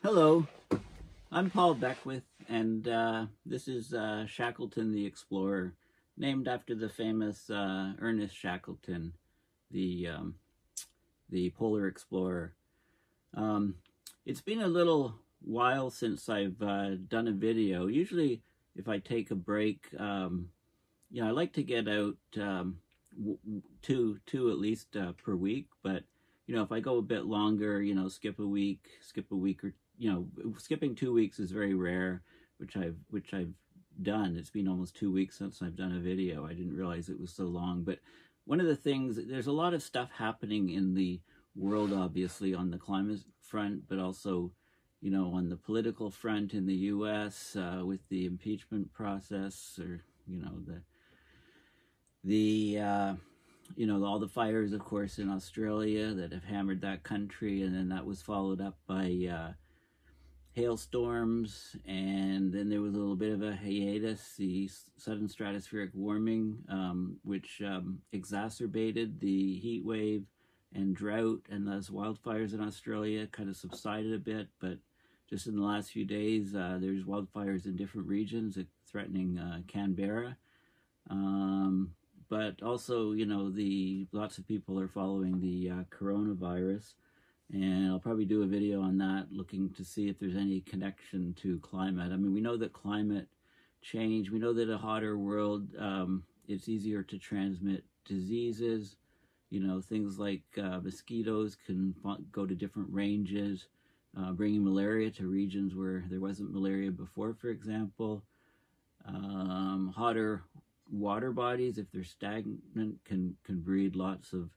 Hello, I'm Paul Beckwith, and this is Shackleton the Explorer, named after the famous Ernest Shackleton, the polar explorer. It's been a little while since I've done a video. Usually, if I take a break, I like to get out two at least per week. But if I go a bit longer, skip a week or skipping 2 weeks is very rare, which I've done. It's been almost 2 weeks since I've done a video. I didn't realize it was so long. But one of the things, there's a lot of stuff happening in the world, obviously, on the climate front, but also, on the political front in the U.S. With the impeachment process, or all the fires, of course, in Australia that have hammered that country, and then that was followed up by hailstorms, and then there was a little bit of a hiatus, the sudden stratospheric warming, which exacerbated the heat wave and drought, and those wildfires in Australia kind of subsided a bit, but just in the last few days, there's wildfires in different regions threatening Canberra. But also, lots of people are following the coronavirus, and I'll probably do a video on that, looking to see if there's any connection to climate. I mean, we know that climate change, we know that a hotter world, it's easier to transmit diseases. Things like mosquitoes can go to different ranges, bringing malaria to regions where there wasn't malaria before, for example. Hotter water bodies, if they're stagnant, can breed lots of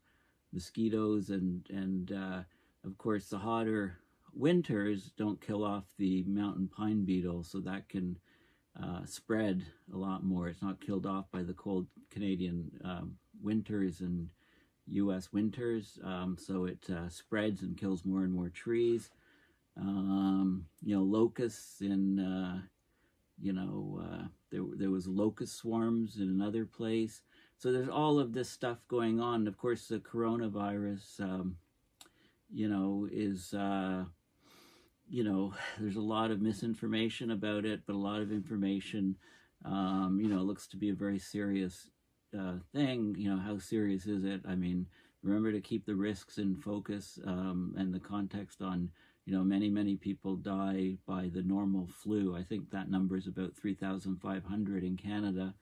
mosquitoes, and of course the hotter winters don't kill off the mountain pine beetle, so that can spread a lot more. It's not killed off by the cold Canadian winters and U.S. winters, so it spreads and kills more and more trees. Locusts in there was locust swarms in another place. So there's all of this stuff going on. Of course, the coronavirus, is, there's a lot of misinformation about it, but a lot of information, looks to be a very serious thing. How serious is it? I mean, remember to keep the risks in focus, and the context on, many people die by the normal flu. I think that number is about 3,500 in Canada.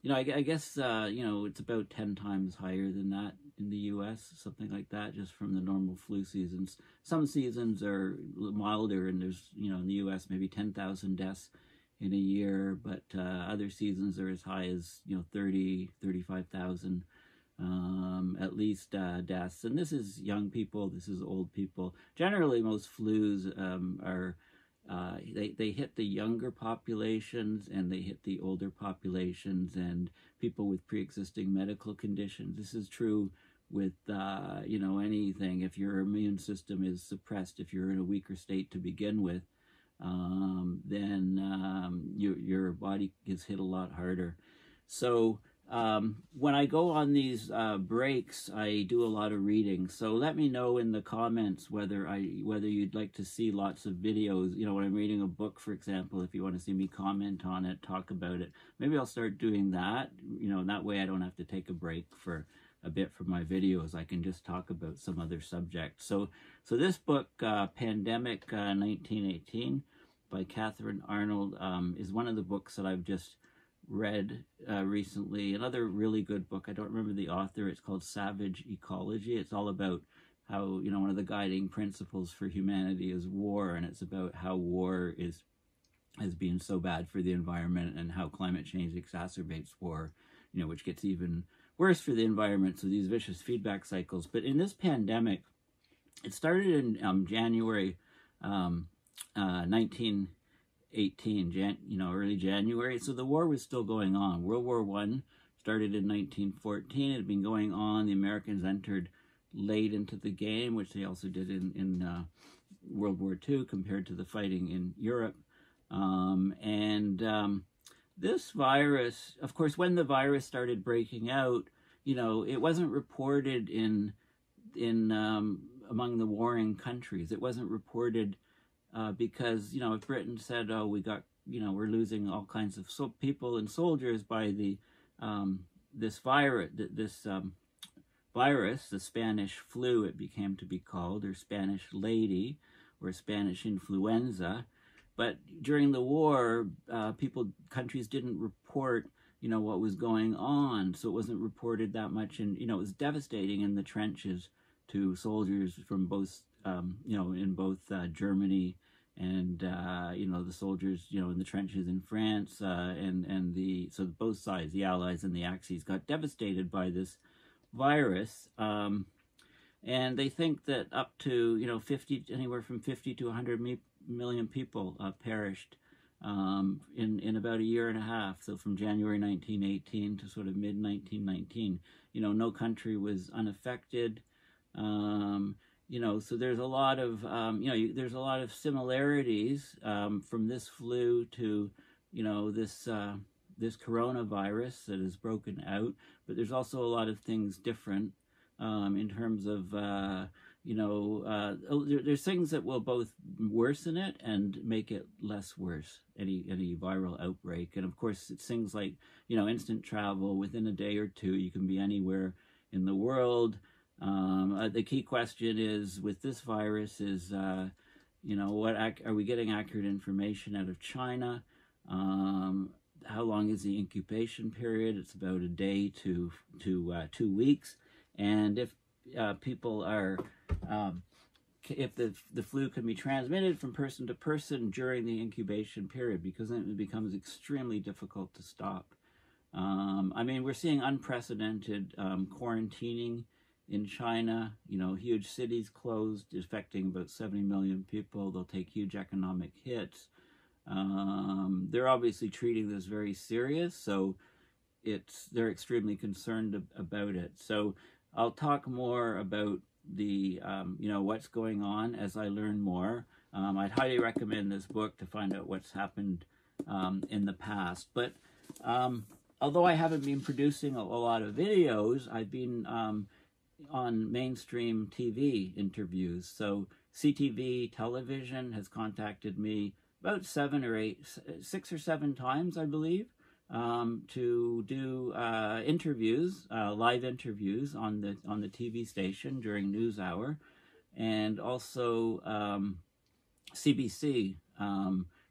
I guess, it's about 10 times higher than that in the U.S., something like that, just from the normal flu seasons. Some seasons are milder, and there's, in the U.S., maybe 10,000 deaths in a year, but other seasons are as high as, 30, 35,000 at least deaths. And this is young people, this is old people. Generally, most flus are they hit the younger populations, and they hit the older populations and people with pre-existing medical conditions. This is true with anything. If your immune system is suppressed, if you're in a weaker state to begin with, then your body gets hit a lot harder. So when I go on these breaks, I do a lot of reading. So let me know in the comments whether you'd like to see lots of videos. When I'm reading a book, for example, if you want to see me comment on it, talk about it, maybe I'll start doing that. And that way I don't have to take a break for a bit from my videos. I can just talk about some other subject. So this book, Pandemic 1918 by Catharine Arnold, is one of the books that I've just read recently. Another really good book, I don't remember the author, it's called Savage Ecology. It's all about how, one of the guiding principles for humanity is war, and it's about how war has been so bad for the environment, and how climate change exacerbates war, which gets even worse for the environment, so these vicious feedback cycles. But in this pandemic, it started in January 1918, early January. So the war was still going on. World War I started in 1914. It had been going on. The Americans entered late into the game, which they also did in World War II compared to the fighting in Europe. This virus, of course, when the virus started breaking out, it wasn't reported in among the warring countries. It wasn't reported because, you know, if Britain said, oh, we got, you know, we're losing all kinds of people and soldiers by the this virus, the Spanish flu, it became to be called, or Spanish lady, or Spanish influenza. But during the war, countries didn't report, you know, what was going on, so it wasn't reported that much, and, you know, it was devastating in the trenches to soldiers from both, you know, in both Germany and, you know, the soldiers, you know, in the trenches in France, so both sides, the Allies and the Axis, got devastated by this virus, and they think that up to, you know, anywhere from 50 to 100 million people perished in about a year and a half. So from January 1918 to sort of mid 1919, you know, no country was unaffected. You know, so there's a lot of, you know, there's a lot of similarities from this flu to, you know, this coronavirus that has broken out, but there's also a lot of things different in terms of, you know, there's things that will both worsen it and make it less worse, any viral outbreak. And of course, it's things like, you know, instant travel. Within a day or two, you can be anywhere in the world. The key question is, with this virus is, you know, are we getting accurate information out of China? How long is the incubation period? It's about a day to 2 weeks. And if people are, if the flu can be transmitted from person to person during the incubation period, because then it becomes extremely difficult to stop. I mean, we're seeing unprecedented quarantining in China. You know, huge cities closed, affecting about 70 million people. They'll take huge economic hits. They're obviously treating this very serious, so they're extremely concerned about it. So I'll talk more about the, you know, what's going on as I learn more. I'd highly recommend this book to find out what's happened in the past. But although I haven't been producing a lot of videos, I've been on mainstream TV interviews. So CTV television has contacted me about 6 or 7 times, I believe, to do interviews, live interviews on the TV station during news hour, and also CBC,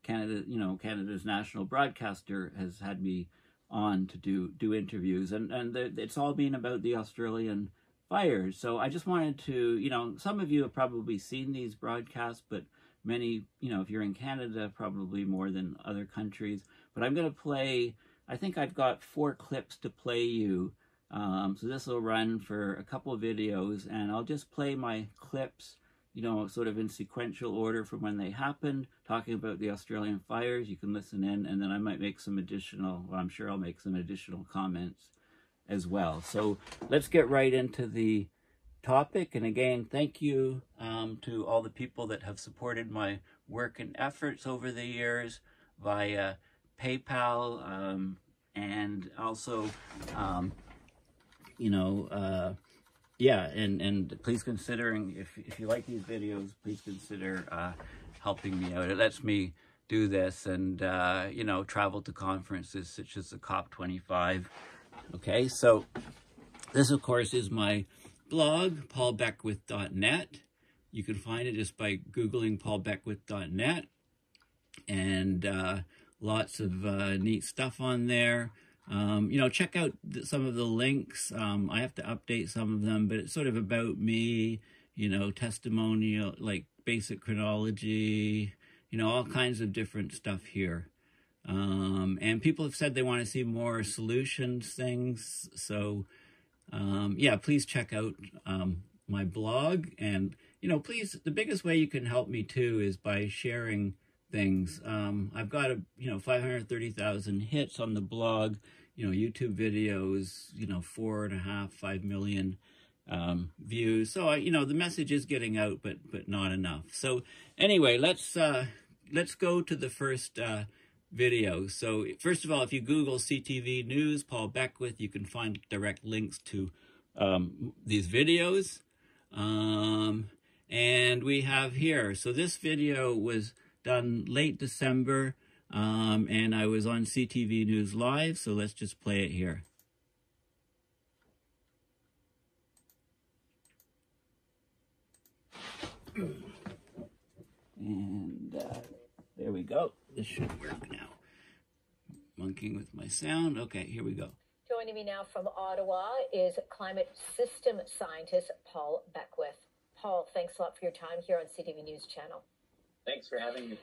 Canada's national broadcaster, has had me on to do interviews, and it's all been about the Australian fires. So I just wanted to, you know, some of you have probably seen these broadcasts, but many, you know, if you're in Canada, probably more than other countries. But I'm going to play, I think I've got 4 clips to play you. So this will run for a couple of videos, and I'll just play my clips, you know, sort of in sequential order from when they happened, talking about the Australian fires. You can listen in, and then I might make some additional, well, I'm sure I'll make some additional comments as well. So let's get right into the topic. And again, thank you to all the people that have supported my work and efforts over the years via PayPal, and also, you know, yeah, and please considering, if you like these videos, please consider helping me out. It lets me do this and, you know, travel to conferences such as the COP25. Okay, so this, of course, is my blog, paulbeckwith.net. You can find it just by Googling paulbeckwith.net, and lots of neat stuff on there. You know, check out some of the links. I have to update some of them, but it's sort of about me, you know, testimonial, like basic chronology, you know, all kinds of different stuff here. And people have said they want to see more solutions things. So, yeah, please check out my blog. And, you know, please, the biggest way you can help me too is by sharing things. I've got, you know, 530,000 hits on the blog, you know, YouTube videos, you know, 5 million views. So, you know, the message is getting out, but not enough. So anyway, let's go to the first video. So first of all, if you Google CTV News, Paul Beckwith, you can find direct links to these videos. And we have here, so this video was done late December, and I was on CTV News Live, so let's just play it here. And there we go. This should work now. Monkeying with my sound. Okay, here we go. Joining me now from Ottawa is climate system scientist Paul Beckwith. Paul, thanks a lot for your time here on CTV News Channel. Thanks for having me.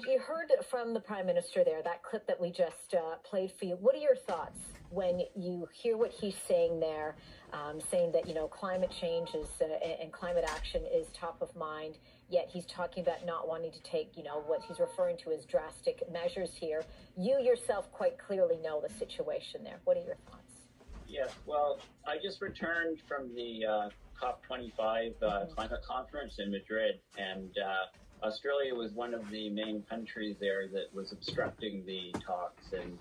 You heard from the Prime Minister there, that clip that we just played for you. What are your thoughts when you hear what he's saying there, saying that, climate change is and climate action is top of mind, yet he's talking about not wanting to take, what he's referring to as drastic measures here. You yourself quite clearly know the situation there. What are your thoughts? Yeah, well, I just returned from the COP25 climate conference in Madrid, and Australia was one of the main countries there that was obstructing the talks, and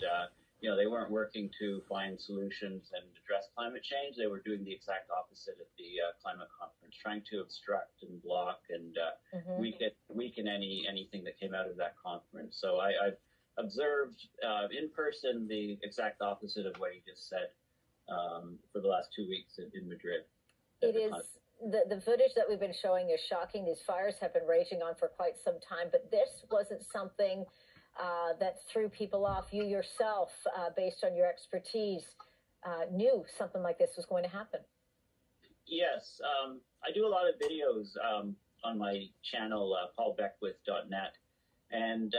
they weren't working to find solutions and address climate change. They were doing the exact opposite at the climate conference, trying to obstruct and block and weaken anything that came out of that conference. So I've observed in person the exact opposite of what he just said for the last 2 weeks in Madrid. It is. The footage that we've been showing is shocking. These fires have been raging on for quite some time, but this wasn't something that threw people off. You yourself, based on your expertise, knew something like this was going to happen. Yes. I do a lot of videos on my channel, paulbeckwith.net. And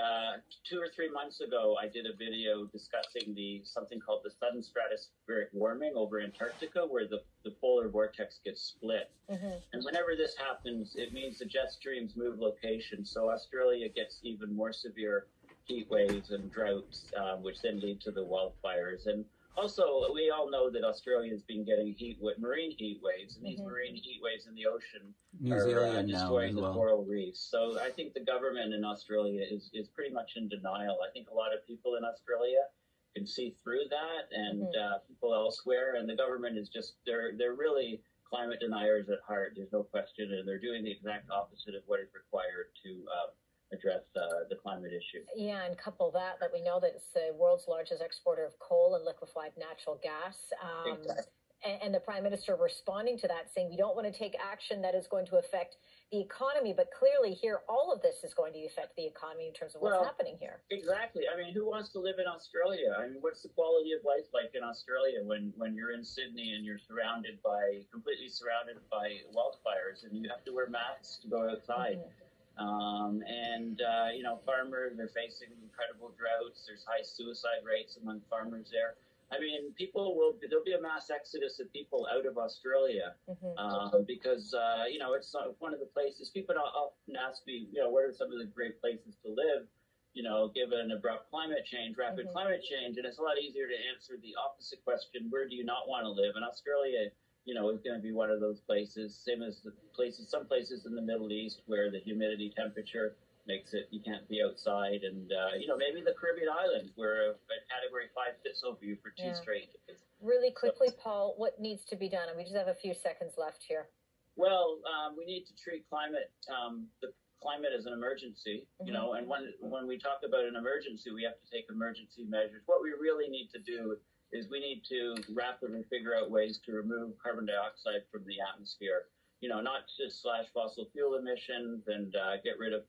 2 or 3 months ago, I did a video discussing something called the sudden stratospheric warming over Antarctica, where the polar vortex gets split. And whenever this happens, it means the jet streams move location. So Australia gets even more severe heat waves and droughts, which then lead to the wildfires. And also, we all know that Australia has been getting marine heat waves, and these marine heat waves in the ocean are destroying the coral reefs. So I think the government in Australia is pretty much in denial. I think a lot of people in Australia can see through that, and people elsewhere, and the government is just, they're really climate deniers at heart, there's no question, and they're doing the exact opposite of what is required to address the climate issue. Yeah, and couple that we know that it's the world's largest exporter of coal and liquefied natural gas. Exactly. And the Prime Minister responding to that, saying we don't want to take action that is going to affect the economy, but clearly here all of this is going to affect the economy in terms of what's happening here. Exactly. I mean, who wants to live in Australia? I mean, what's the quality of life like in Australia when you're in Sydney and you're completely surrounded by wildfires, and you have to wear masks to go outside? Farmers are facing incredible droughts. There's high suicide rates among farmers there. I mean, there'll be a mass exodus of people out of Australia because, it's one of the places people often ask me, what are some of the great places to live, given abrupt climate change, rapid climate change. And it's a lot easier to answer the opposite question, where do you not want to live? And Australia, is going to be one of those places, same as some places in the Middle East where the humidity temperature makes it, you can't be outside. And, maybe the Caribbean islands where a Category 5 fits over you for 2 straight days. Really quickly, Paul, what needs to be done? And we just have a few seconds left here. Well, we need to treat the climate as an emergency, and when we talk about an emergency, we have to take emergency measures. What we really need to do is we need to rapidly figure out ways to remove carbon dioxide from the atmosphere. Not just slash fossil fuel emissions and get rid of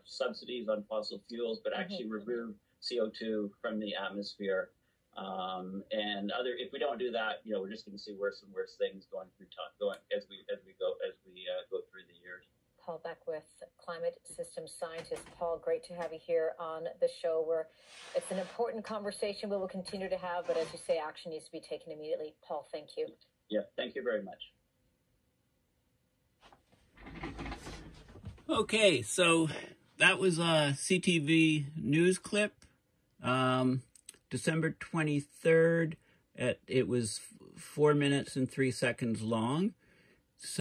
subsidies on fossil fuels, but actually remove CO2 from the atmosphere. If we don't do that, we're just going to see worse and worse things going as we go through the years. Paul Beckwith, climate systems scientist. Paul, great to have you here on the show. It's an important conversation we will continue to have, but as you say, action needs to be taken immediately. Paul, thank you. Yeah, thank you very much. Okay, so that was a CTV news clip, December 23rd. It was 4 minutes and 3 seconds long.